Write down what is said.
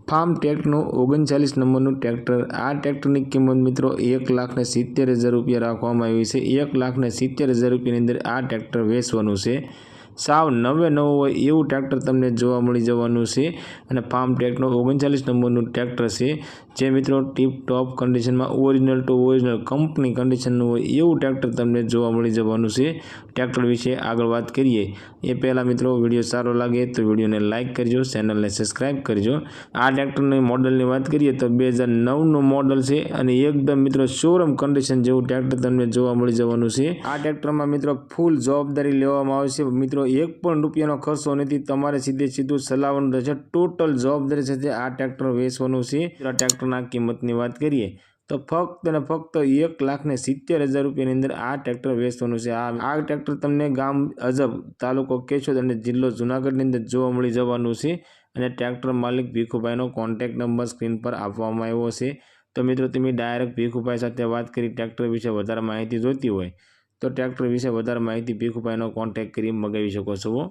Farm ટ્રેકનું 39 નંબરનું tractor. આ ટ્રેક્ટરની કિંમત મિત્રો 1,70,000 રૂપિયા રાખવામાં આવી છે। 1,70,000 રૂપિયાની અંદર આ ટ્રેક્ટર વેચવાનું છે। સાવ નવે નવું હોય એવું ટ્રેક્ટર તમને જોવા મળી જવાનું છે અને ફાર્મ ટ્રેકનું 39 નંબરનું ટ્રેક્ટર છે, જે મિત્રો ટીપ ટોપ કન્ડિશનમાં ઓરિજિનલ ટુ ઓરિજિનલ કંપની કન્ડિશનનું હોય એવું ટ્રેક્ટર તમને જોવા મળી જવાનું છે। ટ્રેક્ટર વિશે આગળ વાત કરીએ એ પહેલાં મિત્રો વિડીયો સારો લાગે તો વિડીયોને લાઇક કરજો, ચેનલને સબસ્ક્રાઈબ કરજો। આ ટ્રેક્ટરની મોડલની વાત કરીએ તો 2009નું મોડલ છે અને એકદમ મિત્રો શોરૂમ કન્ડિશન જેવું ટ્રેક્ટર તમને જોવા મળી જવાનું છે। આ ટ્રેક્ટરમાં મિત્રો ફૂલ જવાબદારી લેવામાં આવશે મિત્રો, એક પણ રૂપિયાનો ખર્ચો નથી, તમારે સીધું ચલાવવાનું રહેશે, ટોટલ જવાબદારી સાથે આ ટ્રેક્ટર વેચવાનું છે। આ ટ્રેક્ટરના કિંમતની વાત કરીએ તો ફક્ત અને ફક્ત 1,70,000 રૂપિયાની અંદર આ ટ્રેક્ટર વેચવાનું છે। આ ટ્રેક્ટર તમને ગામ અજબ, તાલુકો કેશોદ અને જિલ્લો જુનાગઢની અંદર જોવા મળી જવાનું છે અને ટ્રેક્ટર માલિક ભીખુભાઈનો કોન્ટેક્ટ નંબર સ્ક્રીન પર આપવામાં આવ્યો છે। તો મિત્રો તમે ડાયરેક્ટ ભીખુભાઈ સાથે વાત કરી ટ્રેક્ટર વિશે વધારે માહિતી જોઈતી હોય તો ટ્રેક્ટર વિશે વધારે માહિતી ભીખુભાઈનો કોન્ટેક્ટ કરી મંગાવી શકો છો।